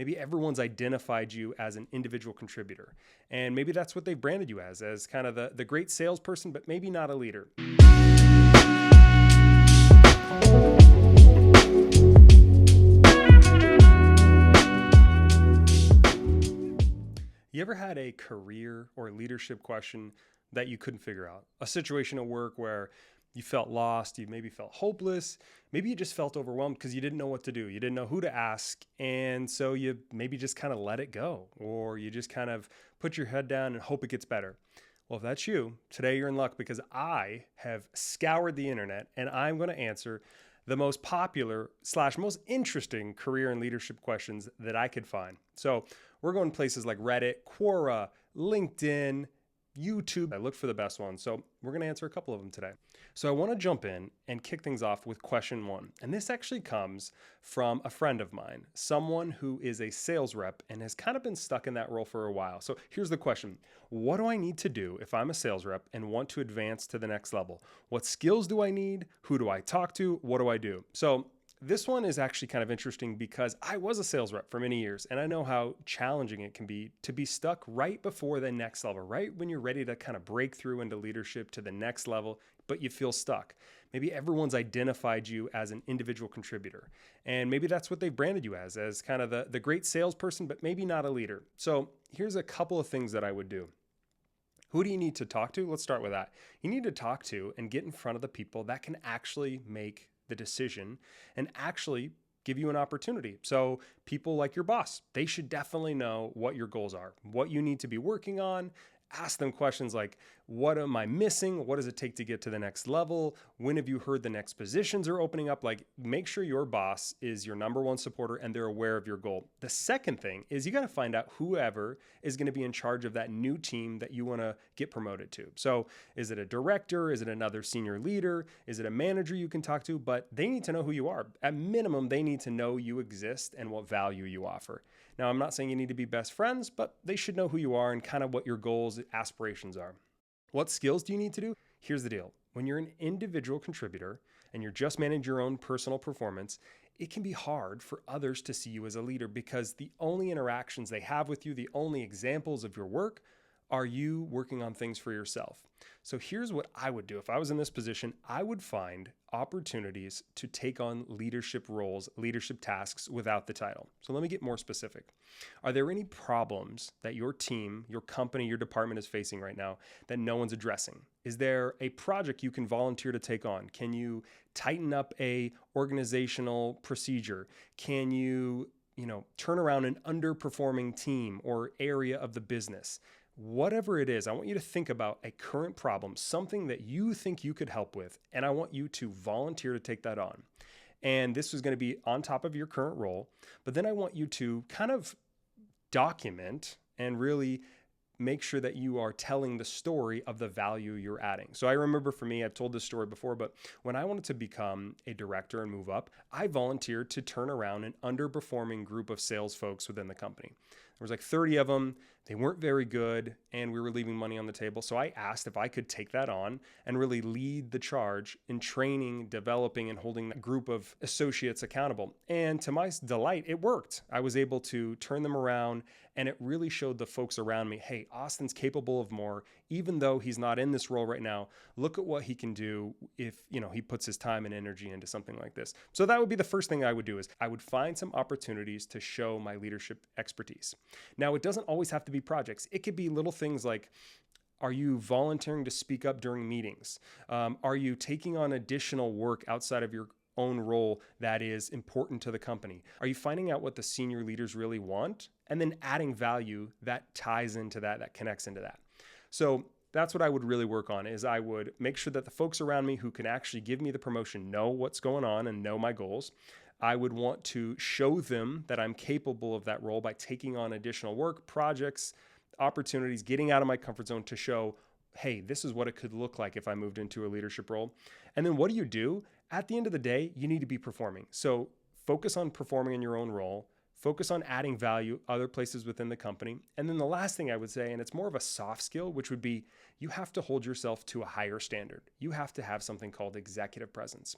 Maybe everyone's identified you as an individual contributor. And maybe that's what they've branded you as kind of the great salesperson, but maybe not a leader. You ever had a career or leadership question that you couldn't figure out? A situation at work where you felt lost, you maybe felt hopeless, maybe you just felt overwhelmed because you didn't know what to do. You didn't know who to ask. And so you maybe just kind of let it go, or you just kind of put your head down and hope it gets better. Well, if that's you, today you're in luck because I have scoured the internet and I'm going to answer the most popular / most interesting career and leadership questions that I could find. So we're going places like Reddit, Quora, LinkedIn, YouTube. I look for the best ones. So we're going to answer a couple of them today. So I want to jump in and kick things off with question 1. And this actually comes from a friend of mine, someone who is a sales rep and has kind of been stuck in that role for a while. So here's the question. What do I need to do if I'm a sales rep and want to advance to the next level? What skills do I need? Who do I talk to? What do I do? So this one is actually kind of interesting because I was a sales rep for many years, and I know how challenging it can be to be stuck right before the next level, right when you're ready to kind of break through into leadership to the next level, but you feel stuck. Maybe everyone's identified you as an individual contributor, and maybe that's what they've branded you as kind of the great salesperson, but maybe not a leader. So here's a couple of things that I would do. Who do you need to talk to? Let's start with that. You need to talk to and get in front of the people that can actually make the decision and actually give you an opportunity. So people like your boss, they should definitely know what your goals are, what you need to be working on. Ask them questions like, what am I missing? What does it take to get to the next level? When have you heard the next positions are opening up? Like, make sure your boss is your number one supporter and they're aware of your goal. The second thing is you got to find out whoever is going to be in charge of that new team that you want to get promoted to. So is it a director? Is it another senior leader? Is it a manager you can talk to? But they need to know who you are. At minimum, they need to know you exist and what value you offer. Now, I'm not saying you need to be best friends, but they should know who you are and kind of what your goals, aspirations are. What skills do you need to do? Here's the deal. When you're an individual contributor and you're just managing your own personal performance, it can be hard for others to see you as a leader because the only interactions they have with you, the only examples of your work, are you working on things for yourself. So here's what I would do. If I was in this position, I would find opportunities to take on leadership roles, leadership tasks without the title. So let me get more specific. Are there any problems that your team, your company, your department is facing right now that no one's addressing? Is there a project you can volunteer to take on? Can you tighten up a organizational procedure? Can you turn around an underperforming team or area of the business? Whatever it is, I want you to think about a current problem, something that you think you could help with, and I want you to volunteer to take that on. And this is going to be on top of your current role, but then I want you to kind of document and really make sure that you are telling the story of the value you're adding. So I remember for me, I've told this story before, but when I wanted to become a director and move up, I volunteered to turn around an underperforming group of sales folks within the company. There was like 30 of them. They weren't very good, and we were leaving money on the table. So I asked if I could take that on and really lead the charge in training, developing, and holding that group of associates accountable. And to my delight, it worked. I was able to turn them around, and it really showed the folks around me, hey, Austin's capable of more. Even though he's not in this role right now, look at what he can do if he puts his time and energy into something like this. So that would be the first thing I would do, is I would find some opportunities to show my leadership expertise. Now, it doesn't always have to be projects. It could be little things like, are you volunteering to speak up during meetings? Are you taking on additional work outside of your own role that is important to the company? Are you finding out what the senior leaders really want and then adding value that ties into that connects into that? So that's what I would really work on, is I would make sure that the folks around me who can actually give me the promotion know what's going on and know my goals. I would want to show them that I'm capable of that role by taking on additional work, projects, opportunities, getting out of my comfort zone to show, hey, this is what it could look like if I moved into a leadership role. And then what do you do? At the end of the day, you need to be performing. So focus on performing in your own role. Focus on adding value other places within the company. And then the last thing I would say, and it's more of a soft skill, which would be you have to hold yourself to a higher standard. You have to have something called executive presence.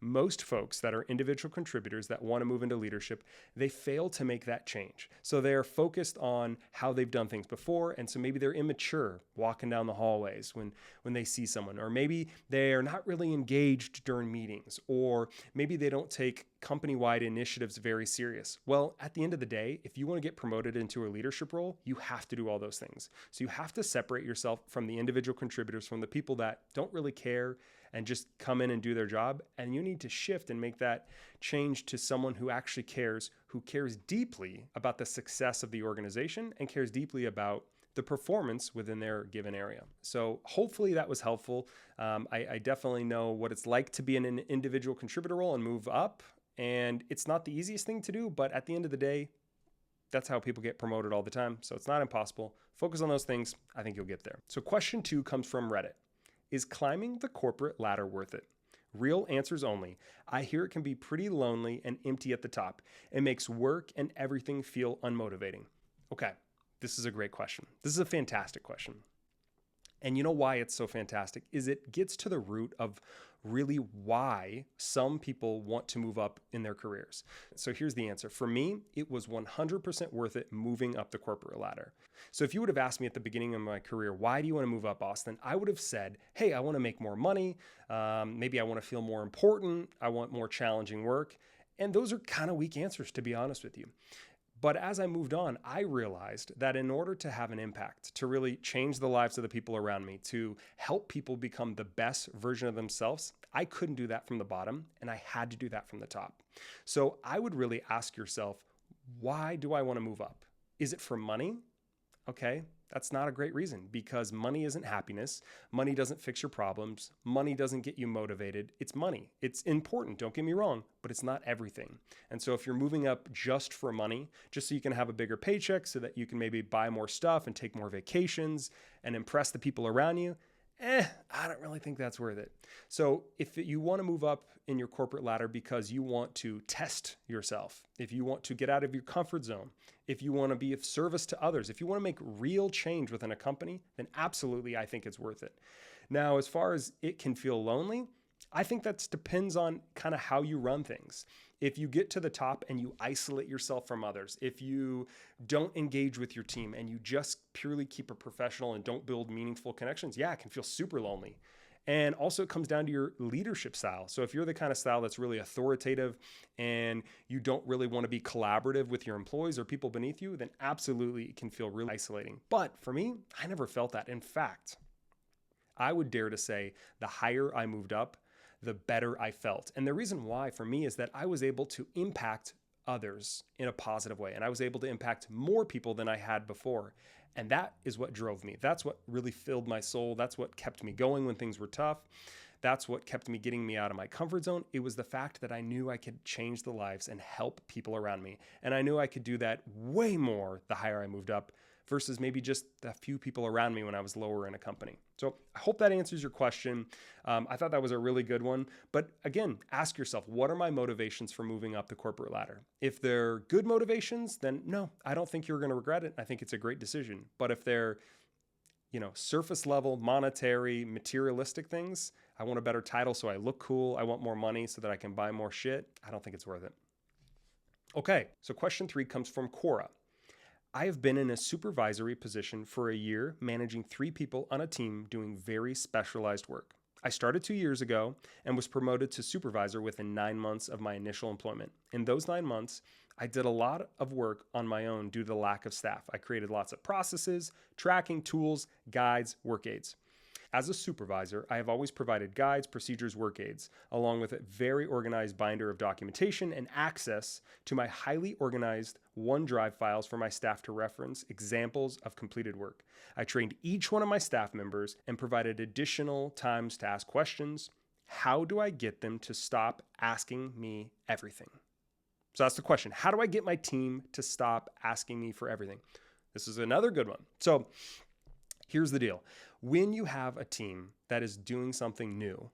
most folks that are individual contributors that want to move into leadership, they fail to make that change. So they're focused on how they've done things before. And so maybe they're immature walking down the hallways when they see someone, or maybe they're not really engaged during meetings, or maybe they don't take company-wide initiatives very serious. Well, at the end of the day, if you want to get promoted into a leadership role, you have to do all those things. So you have to separate yourself from the individual contributors, from the people that don't really care and just come in and do their job. And you need to shift and make that change to someone who actually cares, who cares deeply about the success of the organization and cares deeply about the performance within their given area. So hopefully that was helpful. I definitely know what it's like to be in an individual contributor role and move up. And it's not the easiest thing to do, but at the end of the day, that's how people get promoted all the time. So it's not impossible. Focus on those things. I think you'll get there. So question 2 comes from Reddit. Is climbing the corporate ladder worth it? Real answers only. I hear it can be pretty lonely and empty at the top. It makes work and everything feel unmotivating. Okay, this is a great question. This is a fantastic question. And you know why it's so fantastic is it gets to the root of really why some people want to move up in their careers. So here's the answer. For me, it was 100% worth it moving up the corporate ladder. So if you would have asked me at the beginning of my career, why do you want to move up, Austin? I would have said, hey, I want to make more money. Maybe I want to feel more important. I want more challenging work. And those are kind of weak answers, to be honest with you. But as I moved on, I realized that in order to have an impact, to really change the lives of the people around me, to help people become the best version of themselves, I couldn't do that from the bottom, and I had to do that from the top. So I would really ask yourself, why do I want to move up? Is it for money? Okay, that's not a great reason, because money isn't happiness. Money doesn't fix your problems. Money doesn't get you motivated. It's money. It's important, don't get me wrong, but it's not everything. And so if you're moving up just for money, just so you can have a bigger paycheck so that you can maybe buy more stuff and take more vacations and impress the people around you, I don't really think that's worth it. So if you want to move up in your corporate ladder because you want to test yourself, if you want to get out of your comfort zone, if you want to be of service to others, if you want to make real change within a company, then absolutely, I think it's worth it. Now, as far as it can feel lonely, I think that depends on kind of how you run things. If you get to the top and you isolate yourself from others, if you don't engage with your team and you just purely keep it professional and don't build meaningful connections, yeah, it can feel super lonely. And also it comes down to your leadership style. So if you're the kind of style that's really authoritative and you don't really want to be collaborative with your employees or people beneath you, then absolutely it can feel really isolating. But for me, I never felt that. In fact, I would dare to say the higher I moved up, the better I felt. And the reason why for me is that I was able to impact others in a positive way. And I was able to impact more people than I had before. And that is what drove me. That's what really filled my soul. That's what kept me going when things were tough. That's what kept me getting me out of my comfort zone. It was the fact that I knew I could change the lives and help people around me. And I knew I could do that way more the higher I moved up versus maybe just a few people around me when I was lower in a company. So I hope that answers your question. I thought that was a really good one. But again, ask yourself, what are my motivations for moving up the corporate ladder? If they're good motivations, then no, I don't think you're going to regret it. I think it's a great decision. But if they're, surface level, monetary, materialistic things, I want a better title so I look cool, I want more money so that I can buy more shit, I don't think it's worth it. Okay, so question 3 comes from Cora. I have been in a supervisory position for a year, managing 3 people on a team doing very specialized work. I started 2 years ago and was promoted to supervisor within 9 months of my initial employment. In those 9 months, I did a lot of work on my own due to the lack of staff. I created lots of processes, tracking tools, guides, work aids. As a supervisor, I have always provided guides, procedures, work aids, along with a very organized binder of documentation and access to my highly organized OneDrive files for my staff to reference examples of completed work. I trained each one of my staff members and provided additional times to ask questions. How do I get them to stop asking me everything? So that's the question. How do I get my team to stop asking me for everything? This is another good one. So here's the deal. When you have a team that is doing something new,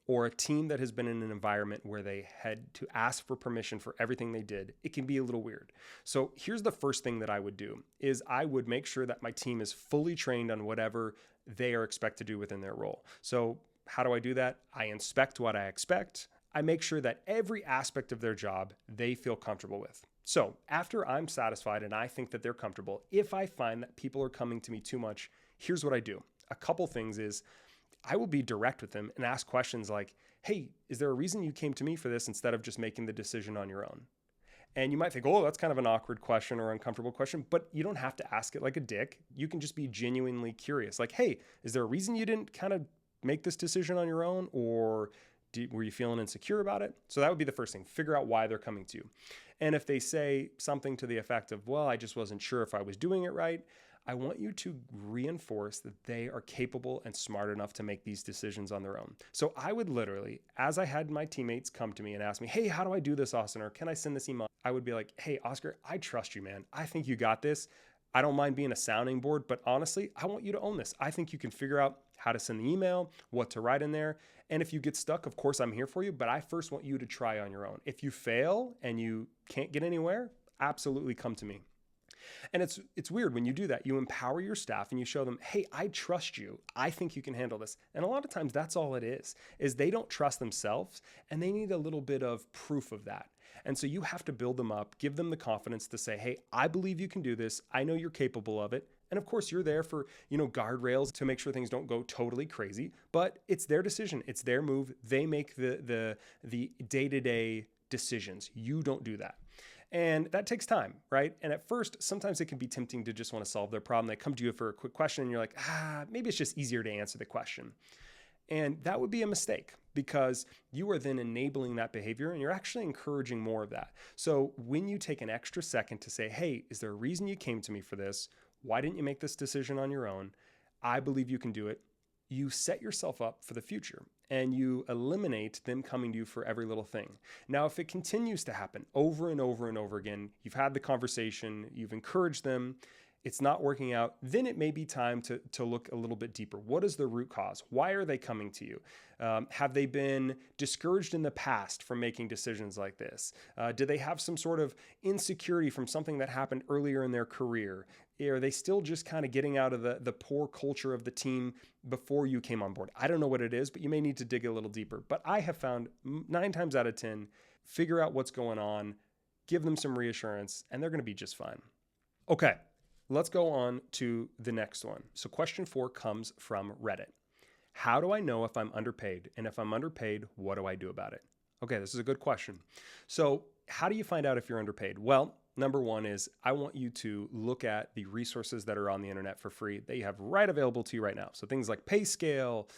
or a team that has been in an environment where they had to ask for permission for everything they did, it can be a little weird. So here's the first thing that I would do is I would make sure that my team is fully trained on whatever they are expected to do within their role. So how do I do that? I inspect what I expect. I make sure that every aspect of their job they feel comfortable with. So after I'm satisfied and I think that they're comfortable, if I find that people are coming to me too much, here's what I do. A couple things is I will be direct with them and ask questions like, hey, is there a reason you came to me for this instead of just making the decision on your own? And you might think, oh, that's kind of an awkward question or uncomfortable question, but you don't have to ask it like a dick. You can just be genuinely curious. Like, hey, is there a reason you didn't kind of make this decision on your own, or were you feeling insecure about it? So that would be the first thing. Figure out why they're coming to you. And if they say something to the effect of, well, I just wasn't sure if I was doing it right, I want you to reinforce that they are capable and smart enough to make these decisions on their own. So I would literally, as I had my teammates come to me and ask me, hey, how do I do this, Austin? Or can I send this email? I would be like, hey, Oscar, I trust you, man. I think you got this. I don't mind being a sounding board, but honestly, I want you to own this. I think you can figure out how to send the email, what to write in there. And if you get stuck, of course, I'm here for you, but I first want you to try on your own. If you fail and you can't get anywhere, absolutely come to me. And it's weird when you do that. You empower your staff and you show them, hey, I trust you. I think you can handle this. And a lot of times that's all it is they don't trust themselves and they need a little bit of proof of that. And so you have to build them up, give them the confidence to say, hey, I believe you can do this. I know you're capable of it. And of course, you're there for, guardrails to make sure things don't go totally crazy, but it's their decision. It's their move. They make the day-to-day decisions. You don't do that. And that takes time, right? And at first, sometimes it can be tempting to just want to solve their problem. They come to you for a quick question and you're like, maybe it's just easier to answer the question. And that would be a mistake because you are then enabling that behavior and you're actually encouraging more of that. So when you take an extra second to say, hey, is there a reason you came to me for this? Why didn't you make this decision on your own? I believe you can do it. You set yourself up for the future and you eliminate them coming to you for every little thing. Now, if it continues to happen over and over and over again, you've had the conversation, you've encouraged them, it's not working out, then it may be time to look a little bit deeper. What is the root cause? Why are they coming to you? Have they been discouraged in the past from making decisions like this? Do they have some sort of insecurity from something that happened earlier in their career? Are they still just kind of getting out of the poor culture of the team before you came on board? I don't know what it is, but you may need to dig a little deeper. But I have found 9 times out of 10, figure out what's going on, give them some reassurance, and they're going to be just fine. Okay. Let's go on to the next one. So question 4 comes from Reddit. How do I know if I'm underpaid? And if I'm underpaid, what do I do about it? Okay, this is a good question. So how do you find out if you're underpaid? Well, number one is I want you to look at the resources that are on the internet for free that you have right available to you right now. So things like PayScale,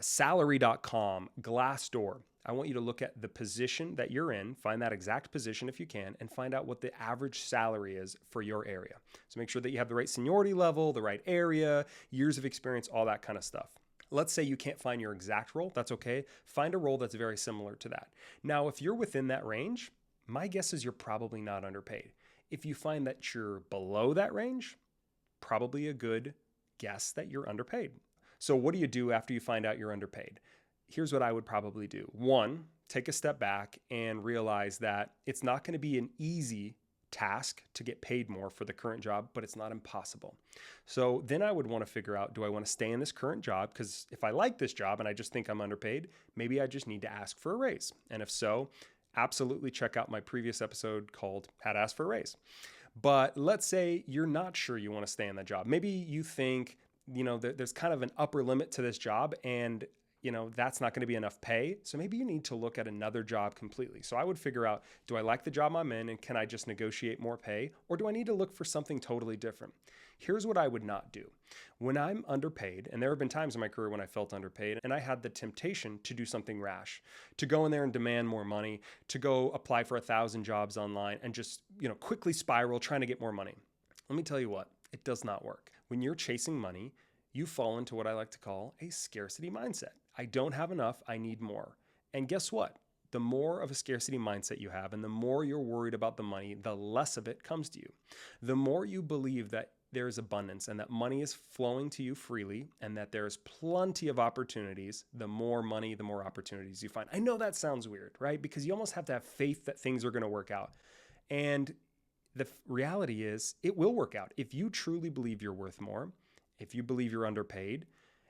salary.com, Glassdoor. I want you to look at the position that you're in, find that exact position if you can, and find out what the average salary is for your area. So make sure that you have the right seniority level, the right area, years of experience, all that kind of stuff. Let's say you can't find your exact role. That's okay. Find a role that's very similar to that. Now, if you're within that range, my guess is you're probably not underpaid. If you find that you're below that range, probably a good guess that you're underpaid. So what do you do after you find out you're underpaid? Here's what I would probably do. 1, take a step back and realize that it's not going to be an easy task to get paid more for the current job, but it's not impossible. So then I would want to figure out, do I want to stay in this current job? Because if I like this job and I just think I'm underpaid, maybe I just need to ask for a raise. And if so, absolutely check out my previous episode called How to Ask for a Raise. But let's say you're not sure you want to stay in that job. Maybe you think, there's kind of an upper limit to this job and that's not going to be enough pay. So maybe you need to look at another job completely. So I would figure out, do I like the job I'm in and can I just negotiate more pay? Or do I need to look for something totally different? Here's what I would not do. When I'm underpaid, and there have been times in my career when I felt underpaid and I had the temptation to do something rash, to go in there and demand more money, to go apply for 1,000 jobs online and just, quickly spiral trying to get more money. Let me tell you what, it does not work. When you're chasing money, you fall into what I like to call a scarcity mindset. I don't have enough, I need more. And guess what? The more of a scarcity mindset you have and the more you're worried about the money, the less of it comes to you. The more you believe that there is abundance and that money is flowing to you freely and that there's plenty of opportunities, the more money, the more opportunities you find. I know that sounds weird, right? Because you almost have to have faith that things are going to work out. And the reality is it will work out. If you truly believe you're worth more, if you believe you're underpaid,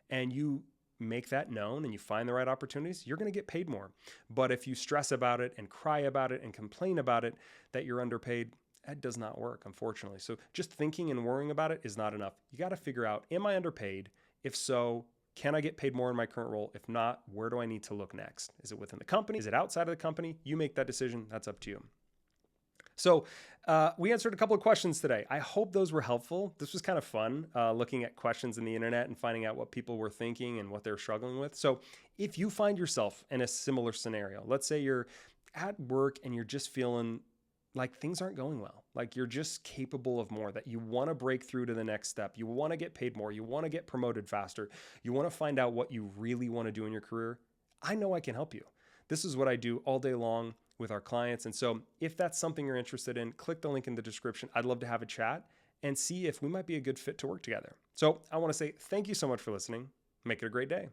and you make that known and you find the right opportunities, you're going to get paid more. But if you stress about it and cry about it and complain about it that you're underpaid, that does not work, unfortunately. So just thinking and worrying about it is not enough. You got to figure out, am I underpaid? If so, can I get paid more in my current role? If not, where do I need to look next? Is it within the company? Is it outside of the company? You make that decision. That's up to you. So we answered a couple of questions today. I hope those were helpful. This was kind of fun, looking at questions in the internet and finding out what people were thinking and what they're struggling with. So if you find yourself in a similar scenario, let's say you're at work and you're just feeling like things aren't going well, like you're just capable of more, that you want to break through to the next step, you want to get paid more, you want to get promoted faster, you want to find out what you really want to do in your career, I know I can help you. This is what I do all day long with our clients. And so if that's something you're interested in, click the link in the description. I'd love to have a chat and see if we might be a good fit to work together. So I want to say thank you so much for listening. Make it a great day.